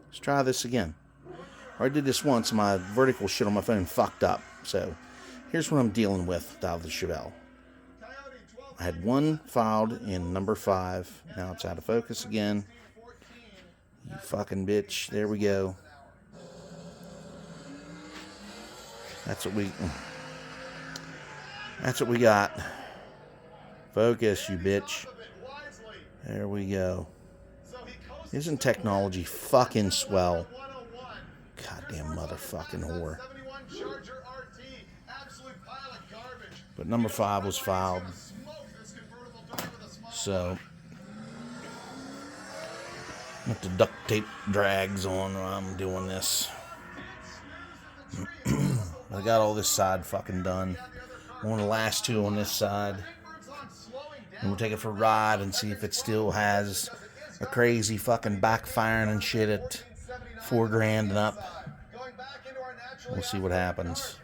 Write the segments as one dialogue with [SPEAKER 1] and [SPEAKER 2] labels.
[SPEAKER 1] Let's try this again. I did this once, my vertical shit on my phone fucked up. So here's what I'm dealing with out of the Chevelle. I had one filed in number 5. Now it's out of focus again. You fucking bitch. There we go. That's what we got. Focus, you bitch. There we go. Isn't technology fucking swell? Goddamn motherfucking whore. But number 5 was filed. So I have to duct tape drags on while I'm doing this. I got all this side fucking done. One of the last 2 on this side. And we'll take it for a ride and see if it still has a crazy fucking backfiring and shit at $4,000 and up. We'll see what happens.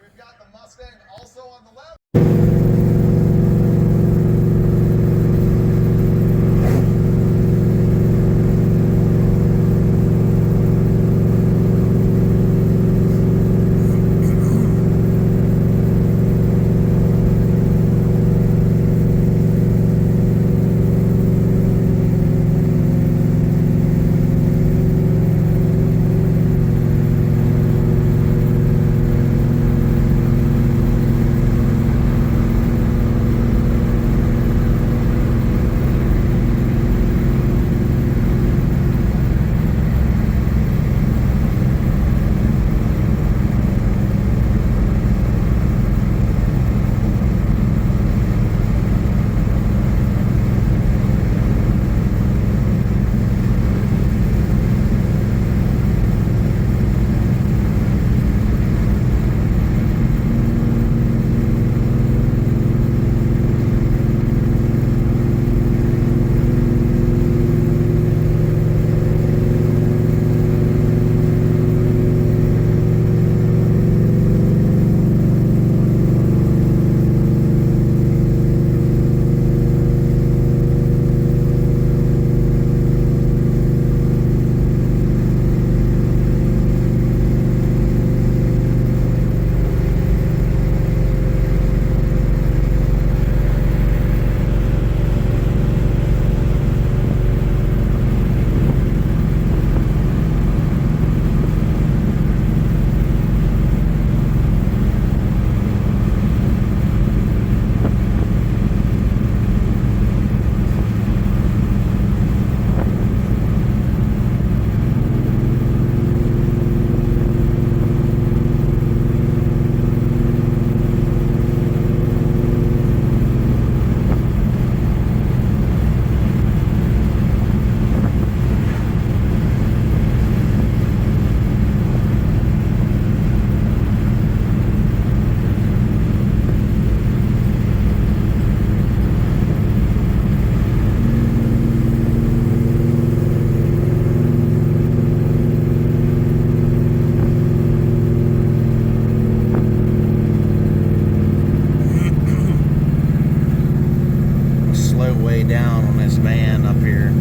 [SPEAKER 1] Down on this van up here.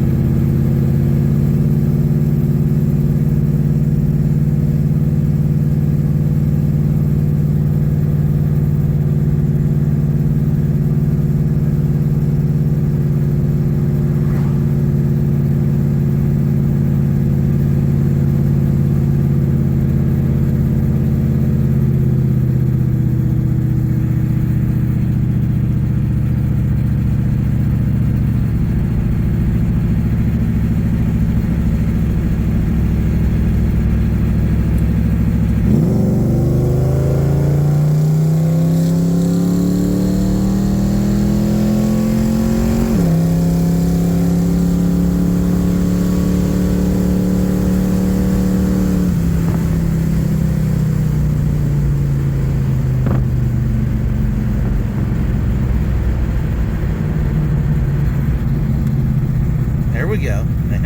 [SPEAKER 1] we go.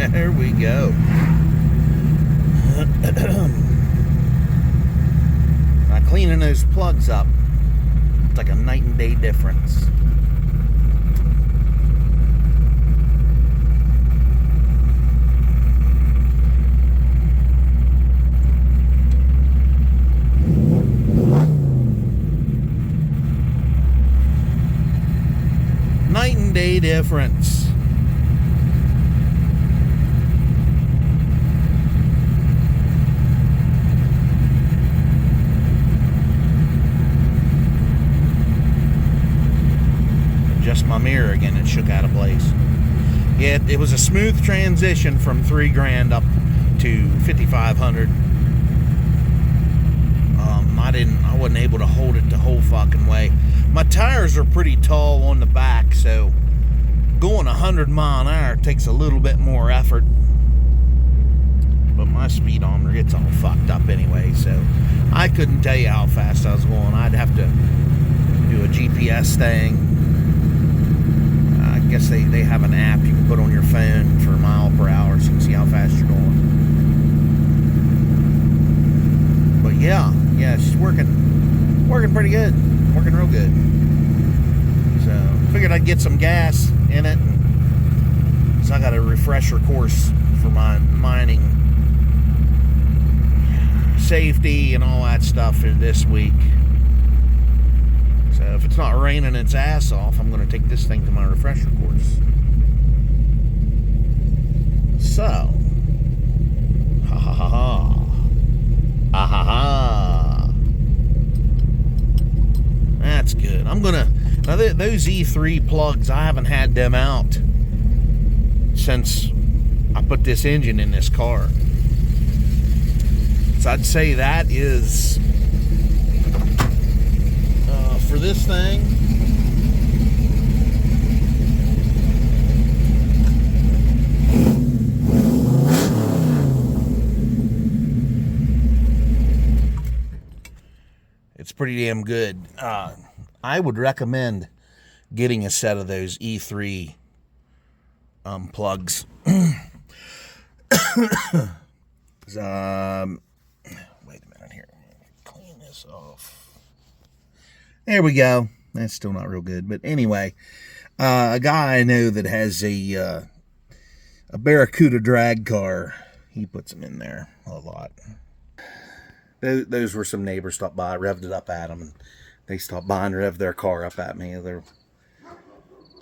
[SPEAKER 1] There we go. Now cleaning those plugs up, it's like a night and day difference. difference. Adjust my mirror again, it shook out of place. Yeah, it was a smooth transition from $3,000 up to 5,500. I wasn't able to hold it the whole fucking way. My tires are pretty tall on the back, so going 100 mile an hour takes a little bit more effort. But my speedometer gets all fucked up anyway, so I couldn't tell you how fast I was going. I'd have to do a GPS thing. I guess they have an app you can put on your phone for mile per hour so you can see how fast you're going. But yeah, she's working pretty good, working real good. So figured I'd get some gas in it, so I got a refresher course for my mining safety and all that stuff for this week. So if it's not raining its ass off, I'm going to take this thing to my refresher course. So, ha ha ha ha. Ah ha ha. That's good. I'm gonna, now those E3 plugs, I haven't had them out since I put this engine in this car. So I'd say that is, for this thing, it's pretty damn good. I would recommend getting a set of those E3 plugs. Wait a minute here. Clean this off. There we go. That's still not real good, but anyway, a guy I know that has a Barracuda drag car, he puts them in there a lot. Those were some neighbors stopped by, revved it up at them, and they stopped by and revved their car up at me. Their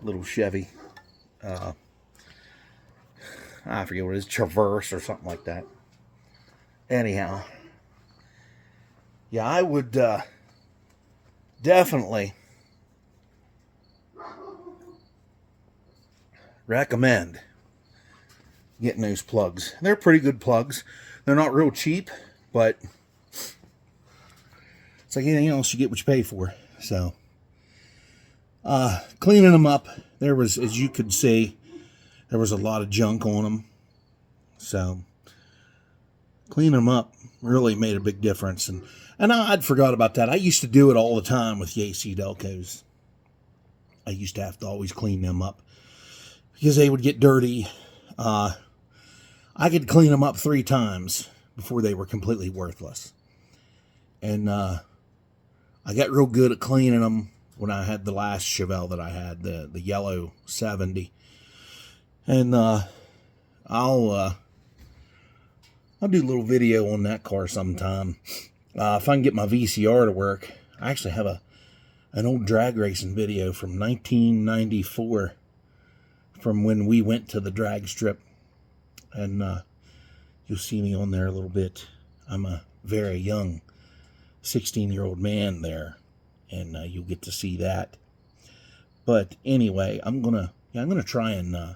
[SPEAKER 1] little Chevy, I forget what it is, Traverse or something like that. Anyhow, yeah, I would definitely recommend getting those plugs. They're pretty good plugs. They're not real cheap, but it's like anything else, you get what you pay for. So, cleaning them up, there was, as you could see, there was a lot of junk on them. So, cleaning them up really made a big difference. And I'd forgot about that. I used to do it all the time with the AC Delcos. I used to have to always clean them up because they would get dirty. I could clean them up 3 times before they were completely worthless. And I got real good at cleaning them when I had the last Chevelle that I had, the yellow 70. And I'll do a little video on that car sometime. If I can get my VCR to work. I actually have an old drag racing video from 1994 from when we went to the drag strip. And you'll see me on there a little bit. I'm a very young 16-year-old man there, and you'll get to see that. But anyway, I'm gonna try and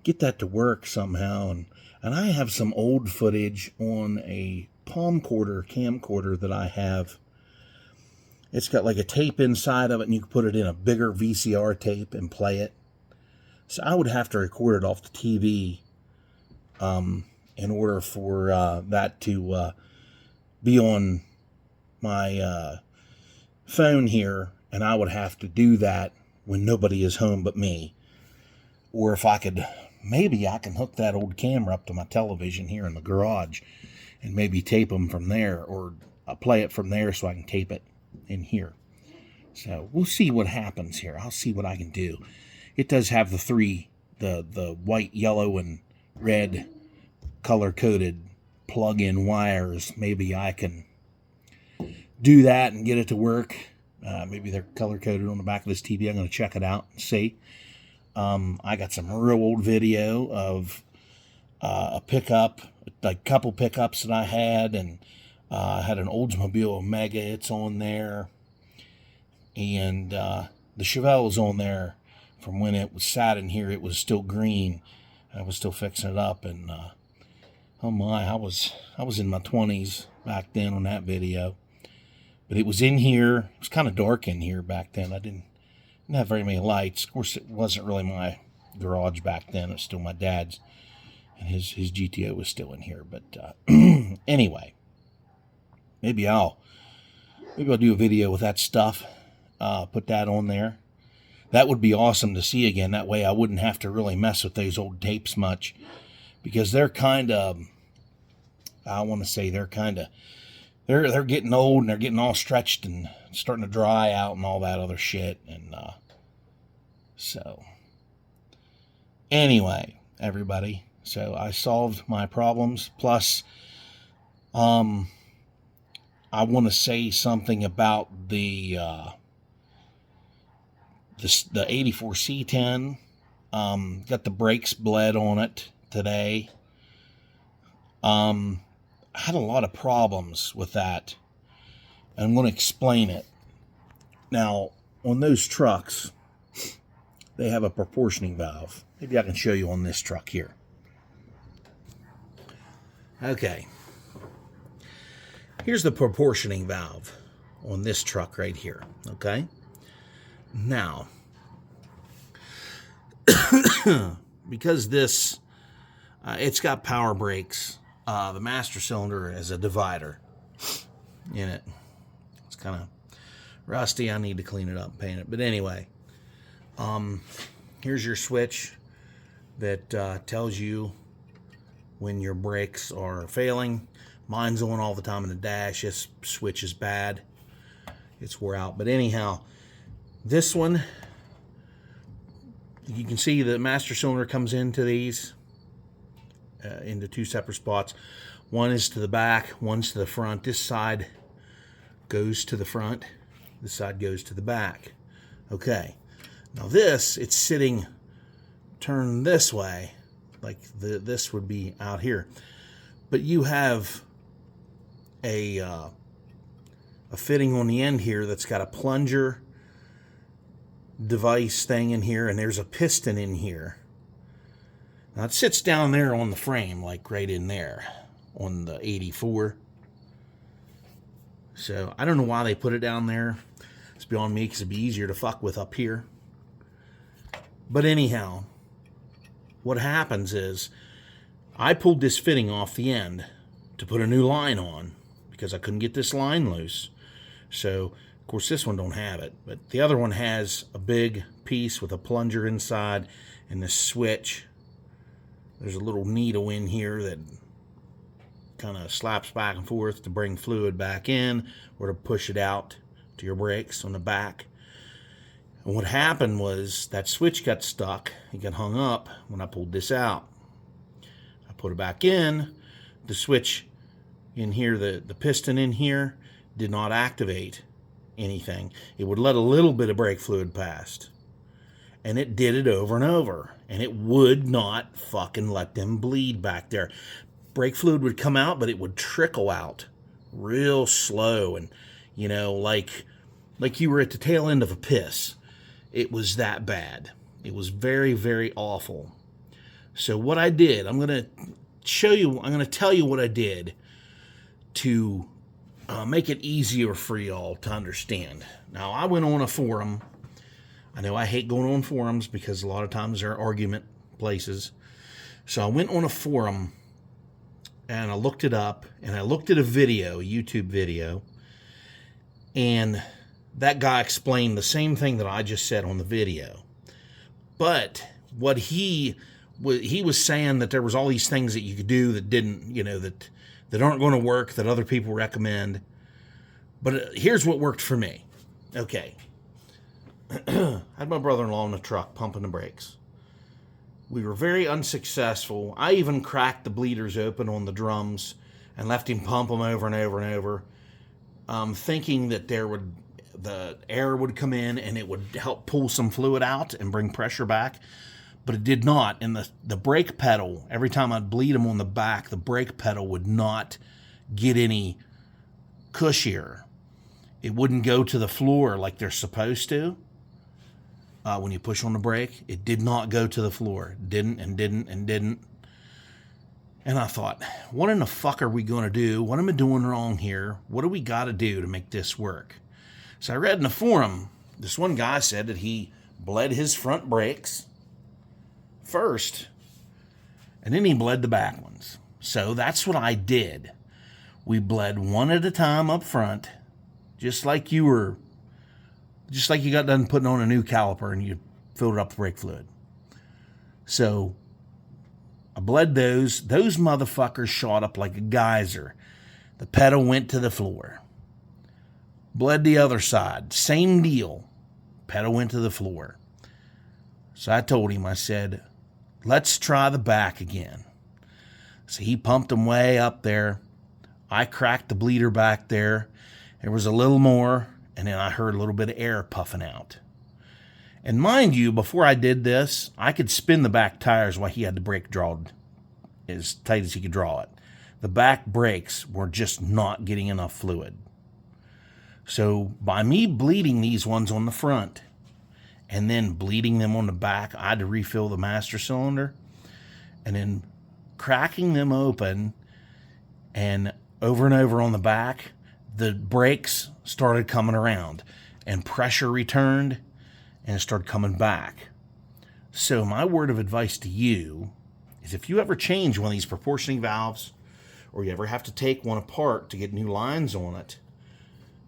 [SPEAKER 1] get that to work somehow. And I have some old footage on a camcorder that I have. It's got like a tape inside of it, and you can put it in a bigger VCR tape and play it. So I would have to record it off the TV in order for that to be on my phone here, and I would have to do that when nobody is home but me. Or if I could, maybe I can hook that old camera up to my television here in the garage and maybe tape them from there, or I'll play it from there so I can tape it in here. So we'll see what happens here. I'll see what I can do. It does have the white, yellow, and red color-coded plug-in wires. Maybe I can do that and get it to work. Maybe they're color-coded on the back of this TV. I'm going to check it out and see. I got some real old video of a pickup, like a couple pickups that I had, and I had an Oldsmobile Omega. It's on there, and the Chevelle was on there from when it was sat in here. It was still green. I was still fixing it up, and oh my, I was in my 20s back then on that video. But it was in here. It was kind of dark in here back then. I didn't have very many lights. Of course, it wasn't really my garage back then. It was still my dad's, and his GTO was still in here. But anyway, maybe I'll do a video with that stuff. Put that on there. That would be awesome to see again. That way I wouldn't have to really mess with those old tapes much, because they're kind of, I want to say they're kind of, they're getting old, and they're getting all stretched and starting to dry out and all that other shit. And so anyway, everybody, so I solved my problems. Plus, I want to say something about the 84 C10. Got the brakes bled on it today. I had a lot of problems with that. I'm going to explain it. Now, on those trucks, they have a proportioning valve. Maybe I can show you on this truck here. Okay. Here's the proportioning valve on this truck right here. Okay. Now, because this, it's got power brakes, the master cylinder has a divider in it. It's kind of rusty. I need to clean it up and paint it. But anyway, here's your switch that tells you when your brakes are failing. Mine's on all the time in the dash. This switch is bad. It's wore out. But anyhow, this one, you can see the master cylinder comes into these, into two separate spots. One is to the back, one's to the front. This side goes to the front, this side goes to the back. Okay, now this, it's sitting turned this way, like this would be out here. But you have a fitting on the end here that's got a plunger device thing in here, and there's a piston in here. Now it sits down there on the frame, like right in there on the 84. So I don't know why they put it down there. It's beyond me, because it'd be easier to fuck with up here. But anyhow, what happens is I pulled this fitting off the end to put a new line on, because I couldn't get this line loose. So of course this one don't have it, but the other one has a big piece with a plunger inside and this switch. There's a little needle in here that kind of slaps back and forth to bring fluid back in or to push it out to your brakes on the back. And what happened was that switch got stuck. It got hung up when I pulled this out. I put it back in. The switch in here, the piston in here, did not activate anything. It would let a little bit of brake fluid pass. And it did it over and over. And it would not fucking let them bleed back there. Brake fluid would come out, but it would trickle out real slow. And, you know, like you were at the tail end of a piss. It was that bad. It was very, very awful. So what I did, I'm going to show you, I'm going to tell you what I did to make it easier for y'all to understand. Now, I went on a forum. I know I hate going on forums because a lot of times they're argument places. So I went on a forum and I looked it up, and I looked at a video, a YouTube video, and that guy explained the same thing that I just said on the video. But what he was saying that there was all these things that you could do that didn't, you know, that aren't going to work, that other people recommend. But here's what worked for me. Okay. I had my brother-in-law in the truck pumping the brakes. We were very unsuccessful. I even cracked the bleeders open on the drums and left him pump them over and over and over, thinking that there would the air would come in and it would help pull some fluid out and bring pressure back. But it did not. And the brake pedal, every time I'd bleed them on the back, the brake pedal would not get any cushier. It wouldn't go to the floor like they're supposed to. When you push on the brake, it did not go to the floor. Didn't. And I thought, what in the fuck are we going to do? What am I doing wrong here? What do we got to do to make this work? So I read in the forum, this one guy said that he bled his front brakes first, and then he bled the back ones. So that's what I did. We bled one at a time up front, just like you got done putting on a new caliper and you filled it up with brake fluid. So I bled those. Those motherfuckers shot up like a geyser. The pedal went to the floor. Bled the other side. Same deal. Pedal went to the floor. So I told him, I said, let's try the back again. So he pumped them way up there. I cracked the bleeder back there. There was a little more, and then I heard a little bit of air puffing out. And mind you, before I did this, I could spin the back tires while he had the brake drawn as tight as he could draw it. The back brakes were just not getting enough fluid. So by me bleeding these ones on the front and then bleeding them on the back, I had to refill the master cylinder and then cracking them open and over on the back, the brakes started coming around and pressure returned and it started coming back. So my word of advice to you is if you ever change one of these proportioning valves or you ever have to take one apart to get new lines on it,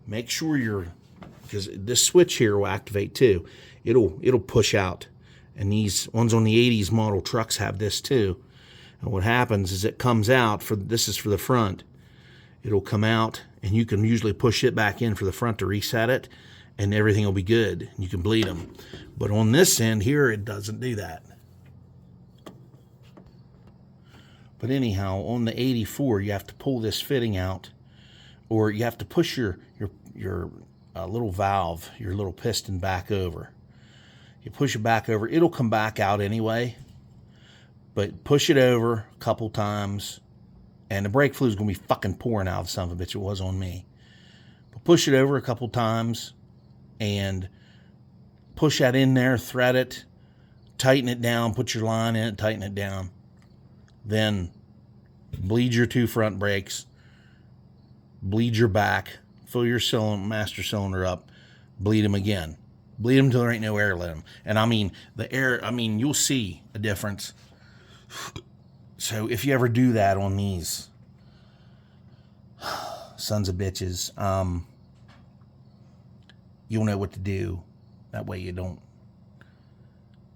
[SPEAKER 1] make sure because this switch here will activate too. It'll push out. And these ones on the 80s model trucks have this too. And what happens is it comes out, this is for the front. It'll come out and you can usually push it back in for the front to reset it and everything will be good. You can bleed them. But on this end here, it doesn't do that. But anyhow, on the 84, you have to pull this fitting out, or you have to push your little valve, your little piston back over. You push it back over, it'll come back out anyway. But push it over a couple times, and the brake fluid's going to be fucking pouring out of son of a bitch. It was on me. But push it over a couple times, and push that in there, thread it, tighten it down, put your line in it, tighten it down. Then bleed your two front brakes, bleed your back, fill your master cylinder up, bleed them again. Bleed them till there ain't no air in them. And I mean, the air, you'll see a difference. So if you ever do that on these sons of bitches, you'll know what to do. That way you don't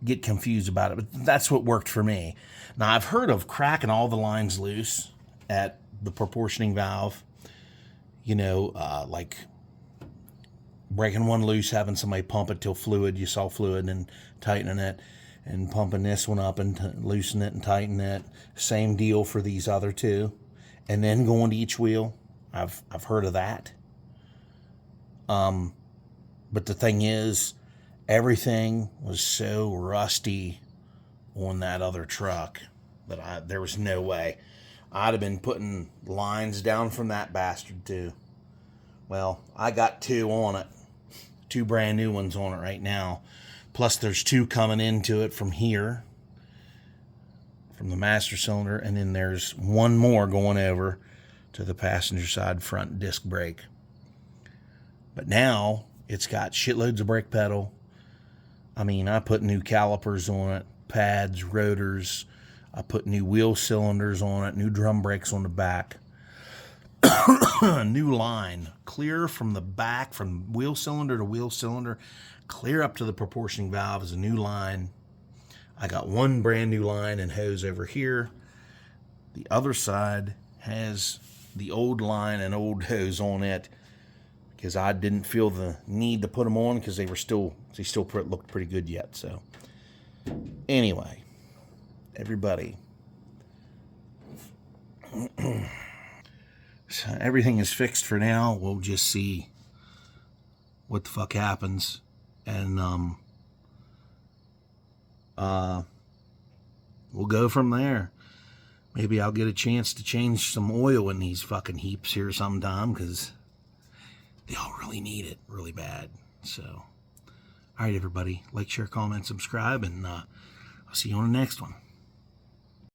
[SPEAKER 1] get confused about it. But that's what worked for me. Now, I've heard of cracking all the lines loose at the proportioning valve. Like breaking one loose, having somebody pump it till you saw fluid, and tightening it, and pumping this one up and loosen it and tighten it. Same deal for these other two. And then going to each wheel. I've heard of that. But the thing is, everything was so rusty on that other truck that there was no way. I'd have been putting lines down from that bastard too. Well, I got two on it. Two brand new ones on it right now. Plus there's two coming into it from here, from the master cylinder, and then there's one more going over to the passenger side front disc brake. But now it's got shitloads of brake pedal. I put new calipers on it, pads, rotors. I put new wheel cylinders on it, new drum brakes on the back. New line, clear from the back, from wheel cylinder to wheel cylinder, clear up to the proportioning valve is a new line. I got one brand new line and hose over here. The other side has the old line and old hose on it because I didn't feel the need to put them on because they still looked pretty good yet. So anyway, everybody, so everything is fixed for now. We'll what the fuck happens. And we'll go from there. Maybe I'll get a chance to change some oil in these fucking heaps here sometime, because they all really need it really bad. So, all right, everybody. Like, share, comment, subscribe, and I'll see you on the next one.